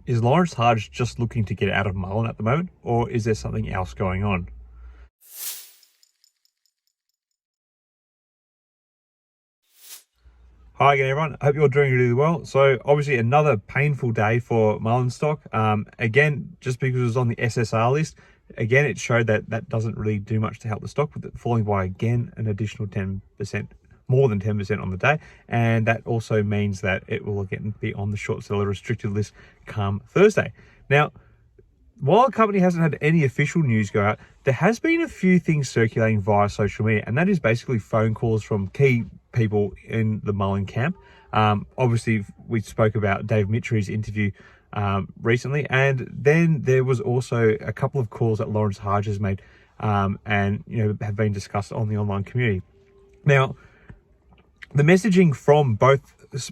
Is Lawrence Hardge just looking to get out of Mullen at the moment, or is there something else going on? Hi again, everyone. I hope you're doing really well. So obviously another painful day for Mullen stock. Again, just because it was on the SSR list, again, it showed that that doesn't really do much to help the stock, with it falling by, again, an additional 10%, more than 10% on the day. And that also means that it will again be on the short seller restricted list come Thursday. Now, while the company hasn't had any official news go out, there has been a few things circulating via social media, and that is basically phone calls from key people in the Mullen camp. Obviously, we spoke about David Michery's interview recently, and then there was also a couple of calls that Lawrence Hardge has made, and have been discussed on the online community. Now, the messaging from both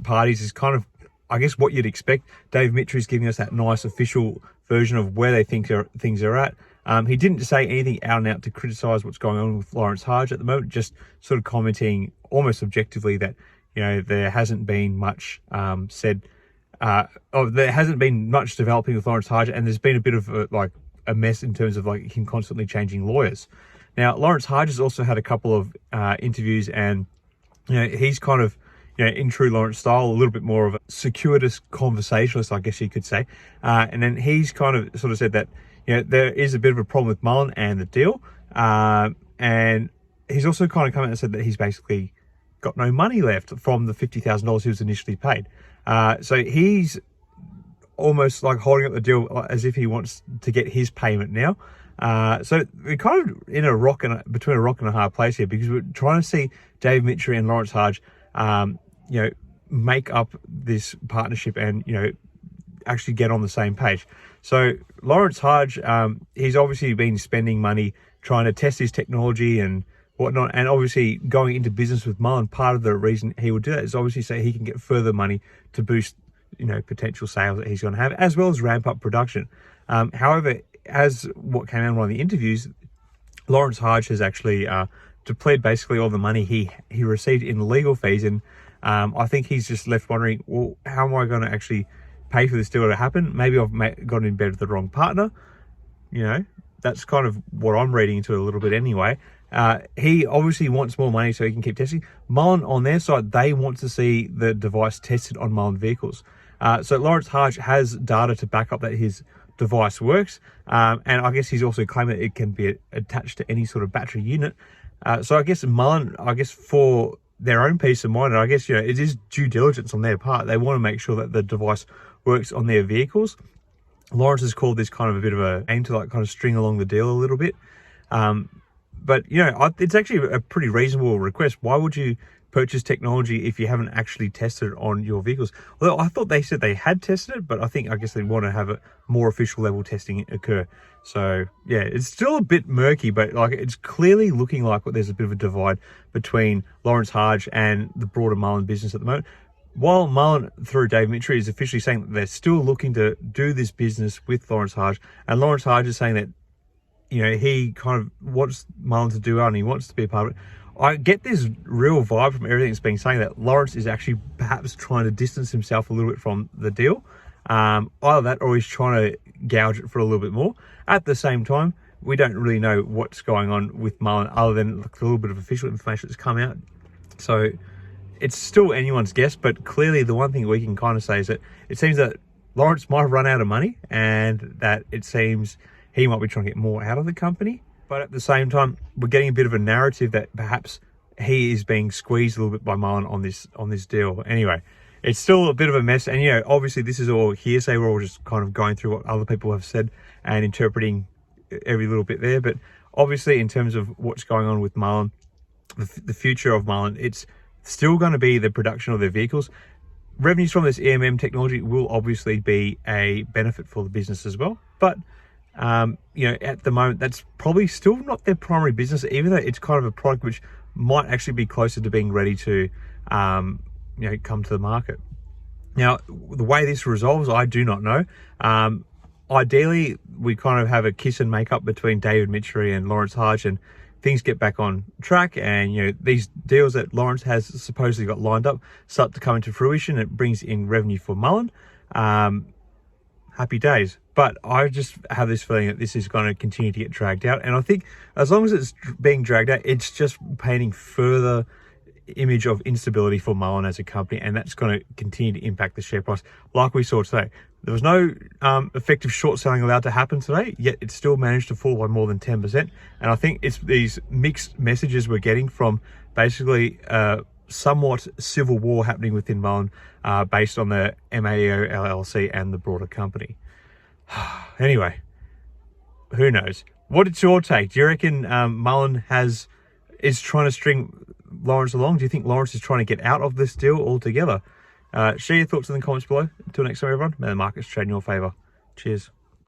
parties is kind of, I guess, what you'd expect. Dave Michery is giving us that nice official version of where they think things are at. He didn't say anything out and out to criticize what's going on with Lawrence Hardge at the moment, just sort of commenting almost objectively that, there hasn't been much there hasn't been much developing with Lawrence Hardge, and there's been a bit of a mess in terms of him constantly changing lawyers. Now, Lawrence Hardge has also had a couple of interviews, and he's kind of, in true Lawrence style, a little bit more of a circuitous conversationalist, I guess you could say. And then he's kind of sort of said that, there is a bit of a problem with Mullen and the deal. And he's also kind of come out and said that he's basically got no money left from the $50,000 he was initially paid. So he's almost like holding up the deal as if he wants to get his payment now. So we're kind of in between a rock and a hard place here, because we're trying to see Dave Michery and Lawrence Hardge, make up this partnership and, actually get on the same page. So Lawrence Hardge, he's obviously been spending money trying to test his technology and whatnot, and obviously going into business with Mullen, part of the reason he would do that is obviously so he can get further money to boost, potential sales that he's going to have, as well as ramp up production. However, as what came out in one of the interviews, Lawrence Hardge has actually depleted basically all the money he received in legal fees, and I think he's just left wondering, well, how am I going to actually pay for this deal to happen? Maybe I've gotten in bed with the wrong partner. That's kind of what I'm reading into it a little bit anyway. He obviously wants more money so he can keep testing. Mullen, on their side, they want to see the device tested on Mullen vehicles. So Lawrence Hardge has data to back up that his device works, and I guess he's also claiming that it can be attached to any sort of battery unit. So I guess Mullen, for their own peace of mind, and I guess it is due diligence on their part, they want to make sure that the device works on their vehicles. Lawrence has called this kind of a bit of a aim to kind of string along the deal a little bit. But it's actually a pretty reasonable request. Why would you purchase technology if you haven't actually tested it on your vehicles? Although I thought they said they had tested it, but I guess they want to have a more official level testing occur. So yeah, it's still a bit murky, but it's clearly looking like there's a bit of a divide between Lawrence Hardge and the broader Mullen business at the moment. While Mullen, through Dave Michery, is officially saying that they're still looking to do this business with Lawrence Hardge, and Lawrence Hardge is saying that he kind of wants Mullen to do well and he wants to be a part of it. I get this real vibe from everything that's being saying that Lawrence is actually perhaps trying to distance himself a little bit from the deal. Either that, or he's trying to gouge it for a little bit more. At the same time, we don't really know what's going on with Mullen other than a little bit of official information that's come out. So it's still anyone's guess, but clearly the one thing we can kind of say is that it seems that Lawrence might have run out of money, and that it seems he might be trying to get more out of the company. But at the same time, we're getting a bit of a narrative that perhaps he is being squeezed a little bit by Mullen on this deal. Anyway, it's still a bit of a mess, and obviously this is all hearsay. We're all just kind of going through what other people have said and interpreting every little bit there. But obviously, in terms of what's going on with Mullen, the future of Mullen, it's still going to be the production of their vehicles. Revenues from this EMM technology will obviously be a benefit for the business as well, but at the moment, that's probably still not their primary business, even though it's kind of a product which might actually be closer to being ready to, come to the market. Now, the way this resolves, I do not know. Ideally, we kind of have a kiss and make up between David Michery and Lawrence Hardge, and things get back on track, and these deals that Lawrence has supposedly got lined up start to come into fruition. It brings in revenue for Mullen. happy days. But I just have this feeling that this is going to continue to get dragged out. And I think as long as it's being dragged out, it's just painting further image of instability for Mullen as a company, and that's going to continue to impact the share price like we saw today. There was no effective short selling allowed to happen today, yet it still managed to fall by more than 10%. And I think it's these mixed messages we're getting from basically somewhat civil war happening within Mullen based on the MAEO LLC and the broader company. Anyway, who knows? What's your take? Do you reckon Mullen is trying to string Lawrence along? Do you think Lawrence is trying to get out of this deal altogether? Share your thoughts in the comments below. Until next time, everyone, may the markets trade in your favor. Cheers.